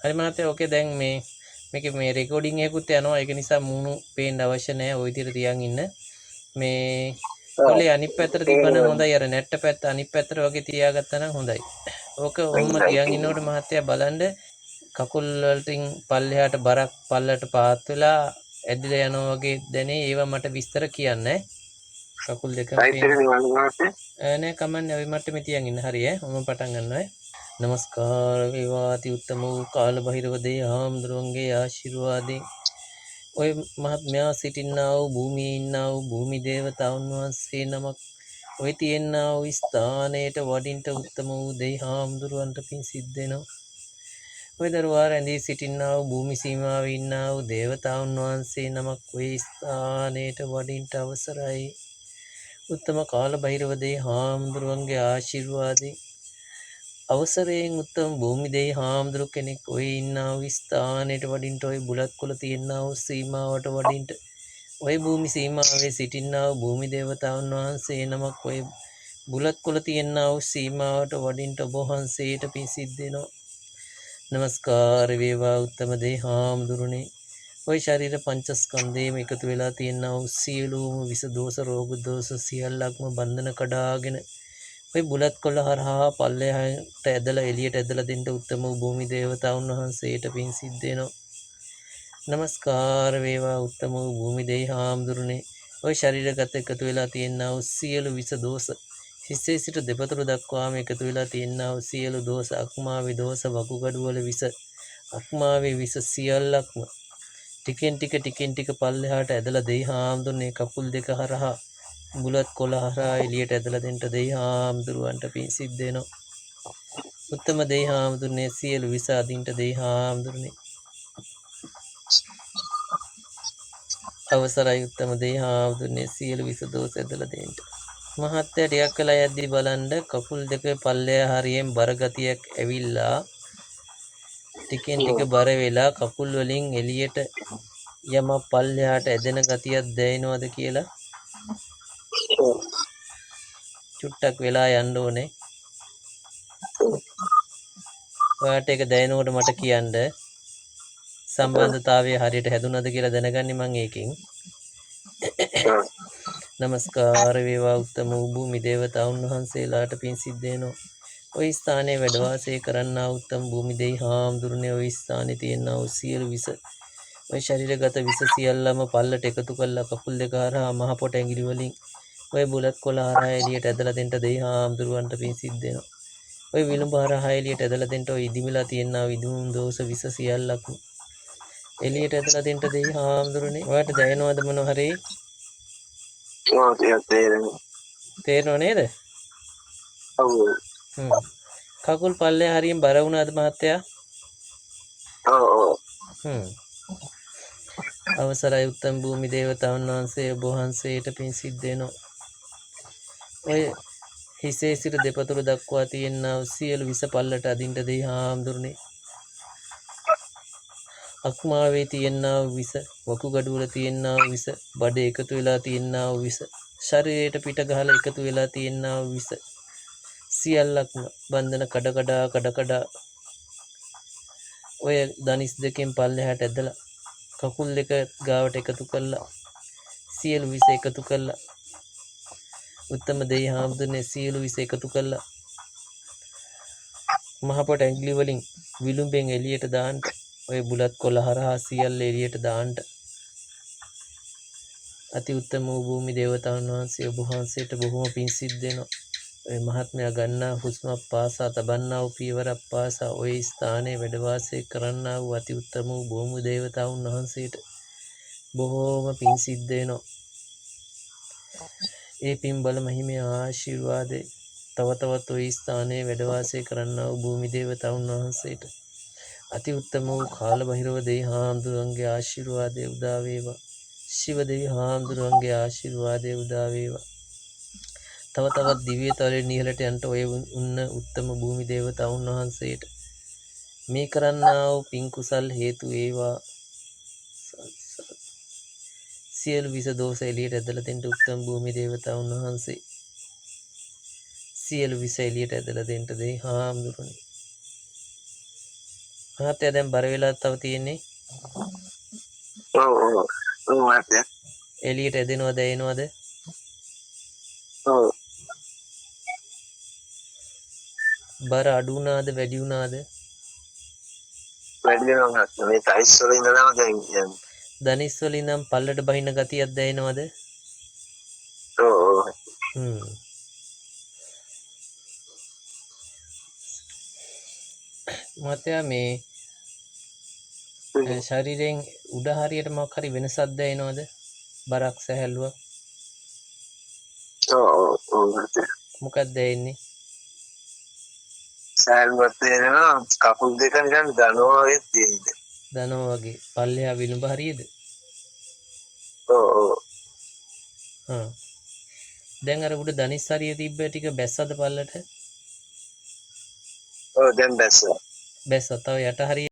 හරි මහත්තයා ඕකේ දැන් මේ රෙකෝඩින් එකකුත් යනවා ඒක නිසා මූණු පේන්න අවශ්‍ය නැහැ ওই විදිහට තියන් ඉන්න මේ කොලේ අනිත් පැත්තට තිබ්බනම් හොඳයි අර නැට්ට පැත්ත අනිත් පැත්තට වගේ තියාගත්තා නම් හොඳයි ඕක ඔහොම තියන් ඉන්නකොට මහත්තයා බලන්න කකුල් වලටින් පල්ලෙහාට බරක් පල්ලට පාත් වෙලා ඇදිලා යනවා වගේ දැනේ ඒවා මට විස්තර කියන්න කකුල් දෙකම නෑ කමන්නේ ওই මට්ටමේ තියන් ඉන්න හරි මම පටන් ගන්නවා නමස්කාර වේවා අති උත්තම වූ කාල භෛරව දේ හාමුදුරුවන්ගේ ආශිර්වාදයෙන් ඔය මහත්මයා සිටින්නා වූ භූමියේ ඉන්නා වූ භූමි දේවතාවුන් වහන්සේ නමක් ඔය තියෙනා වූ ස්ථානයට වඩින්ට උත්තම වූ දේ හාමුදුරුවන්ට පින් සිද්ධ වෙනවා ඔය දරුවා රැඳී සිටින්නා වූ භූමි සීමාවේ ඉන්නා වූ දේවතාවුන් වහන්සේ නමක් ඔය ස්ථානයට වඩින්ට අවසරයි උත්තම කාල භෛරව දේ හාමුදුරුවන්ගේ ආශිර්වාදයෙන් අවසරයෙන් උත්තම භූමි දෙයි හාමුදුරු කෙනෙක් ඔය ඉන්නා වූ ස්ථානයට වඩින්ට ඔය බුලත් කොළ තියෙනා වූ සීමාවට වඩින්ට ඔය භූමි සීමාවේ සිටින්නා වූ භූමි දේවතාවුන් වහන්සේ නමක් ඔය බුලත් කොළ තියෙනා වූ සීමාවට වඩින්ට ඔබ වහන්සේට පින් සිද්ධ වෙනවා නමස්කාර වේවා උත්තම දේ හාමුදුරනේ ඔය ශරීර පංචස්කන්ධයේම එකතු වෙලා තියෙනා වූ සියලුම විස දෝෂ රෝග දෝෂ සියල්ලක්ම බන්ධන කඩාගෙන ඔය බුලත් කොළ හරහා පල්ලෙහාට ඇදලා එළියට ඇදලා දෙන්න උත්තම භූමි දේවතාවුන් වහන්සේට පින් සිද්ධ වෙනවා. නමස්කාර වේවා උත්තම භූමි දෙයි හාමුදුරනේ. ඔය ශරීරගත එකතු වෙලා තියෙනා වූ සියලු විස දෝෂ හිසේ සිට දෙපතුරු දක්වාම එකතු වෙලා තියෙනා වූ සියලු දෝෂ අක්මාවේ දෝෂ වකුගඩු වල විස අක්මාවේ විස සියල්ලක්ම ටිකෙන් ටික පල්ලෙහාට ඇදලා දෙයි හාමුදුරනේ කකුල් දෙක හරහා බුලත් කොළ හරහා එළියට ඇදලා දෙන්න දෙයි හාමුදුරුවන්ට පින් සිද්ධ වෙනවා. උත්තම දෙයි හාමුදුරනේ සියලු විස අදින්ට දෙයි හාමුදුරනේ. අවසරයි උත්තම දෙයි හාමුදුරනේ සියලු විස දෝෂ ඇදලා දෙන්න. මහත්තයා ටිකක් වෙලා යද්දී බලන්න කකුල් දෙක පල්ලෙහා හරියෙන් බර ගතියක් ඇවිල්ලා ටිකෙන් ටික බර වෙලා කකුල් වලින් එළියට යම පල්ලෙහාට ඇදෙන ගතියක් දැනෙනවද කියලා චුට්ටක් වෙලා යන්න ඕනේ. ඔයාට ඒක දැනෙනකොට මට කියන්න සම්බන්ධතාවය හරියට හැදුනද කියලා දැනගන්නේ මම ඒකෙන්. නමස්කාර වේවා උත්තම භූමි දේවතාවුන් වහන්සේලාට පින් සිද්ධ වෙනවා. ওই ස්ථානයේ වැඩ වාසය කරන්නා උත්තම භූමි දෙයි හාමුදුරනේ ওই ස්ථානයේ තියෙනා වූ සියලු විස ඔය ශරීරගත විස සියල්ලම පල්ලට එකතු කරලා කකුල් දෙක හරහා මහ පොට ඇඟිලි වලින් ඔය බුලත් කොළ හරහා එළියට ඇදලා දෙන්න දෙයි හාමුදුරුවන්ට පින් සිද්ධ වෙනවා. ඔය විලුඹ හරහා එළියට ඇදලා දෙන්න ඔය ඉදිමිලා තියෙනා විදුම් දෝෂ විස සියල්ලක්ම එළියට ඇදලා දෙන්න දෙයි හාමුදුරනේ. ඔයාට දැනෙනවද මොන හරි? ඔව් තේරෙනව නේද? ඔව්. කකුල් පල්ලේ හරියෙන් බර වුණාද මහත්තයා? ඔව්. අවසරයි උත්තම භූමි දේවතාවුන් වහන්සේ ඔබ වහන්සේට පින් සිද්ධ වෙනවා. ඔය හිසේ සිට දෙපතුරු දක්වා තියෙනා සියලු විස පල්ලට අදින්න දෙයි හාමුදුරනේ. අක්මාවේ තියෙනා විස වකුගඩු වල තියෙනා විස බඩේ එකතු වෙලා තියෙනා විස ශරීරයට පිට ගහලා එකතු වෙලා තියෙනා විස සියල්ලක්ම බන්ධන කඩ ඔය දනිස් දෙකෙන් පල්ලෙහාට ඇදලා කකුල් දෙක ගාවට එකතු කරලා සියලු විස එකතු කරලා උත්තම දෙයි හාමුදුරනේ සියලු විස එකතු කරලා මහ පොට ඇඟිලි වලින් විලුඹෙන් එළියට දාන්න ඔය බුලත් කොළ හරහා සියල්ල එළියට දාන්න අති උත්තම වූ භූමි දේවතාවුන් වහන්සේ ඔබ වහන්සේට බොහොම පින් සිද්ධ වෙනවා. ඔය මහත්මයා ගන්නා හුස්මක් පාසා තබන්නා වූ පියවරක් පාසා ඔය ස්ථානයේ වැඩ වාසය කරන්නා වූ අති උත්තම වූ භූමි දේවතාවුන් වහන්සේට බොහොම පින් සිද්ධ වෙනවා. ඒ පින් බල මහිමේ ආශිර්වාදේ තව තවත් ඔය ස්ථානයේ වැඩ වාසය කරන්නා වූ භූමි දේවතාවුන් වහන්සේට අති උත්තම වූ කාල භෛරව දෙවි හාමුදුරන්ගේ ආශිර්වාදය උදා වේවා. ශිව දෙවි හාමුදුරන්ගේ ආශිර්වාදය උදා වේවා. තව තවත් දිව්‍ය තලයේ නිහලට යන්ට ඔය උන්න උත්තම භූමි දේවතාවුන් වහන්සේට මේ කරන්නා වූ පින් කුසල් හේතු වේවා. සියලු විස දෝෂ එළියට ඇදලා දෙන්න උත්තම භූමි දේවතාවුන් වහන්සේ සියලු විස එළියට ඇදලා දෙන්න දෙයි හාමුදුරනේ. මහත්තයා දැන් බර වෙලා තව තියෙන්නේ. ඔව් ඔව් ඔව් මහත්තයා. එළියට ඇදෙනවද එනවද? ඔව් බර අඩු වුණාද වැඩි වුණාද? වැඩි වෙනවා මහත්තයා. මේ ටයිස් වල ඉඳලාම දැන් යන්නේ. දනිස් වල ඉඳන් පල්ලට බහින ගතියක් දැනෙනවද? ඔව් ඔව් හ්ම්. මහත්තයා මේ ශරීරයෙන් උඩ හරියට මොකක් හරි වෙනසක් දැනෙනවද? බරක් සැහැල්ලුවක් ඔව් ඔව් ඔව් මහත්තයා. මොකක්ද දැනෙන්නේ? සෑල්වත් තේරෙනවා කකුල් දෙක නිකන් දනවා වගේ තියෙන්නේ. දනවා වගේ. පල්ලෙහා විලුඹ හරියද? ඔව් ඔව් හා. දැන් අර උඩ දනිස් හරිය තිබ්බ ටික බැස්සද පල්ලට? ඔව් දැන් බැස්සා. බැස්සා. තව යට හරිය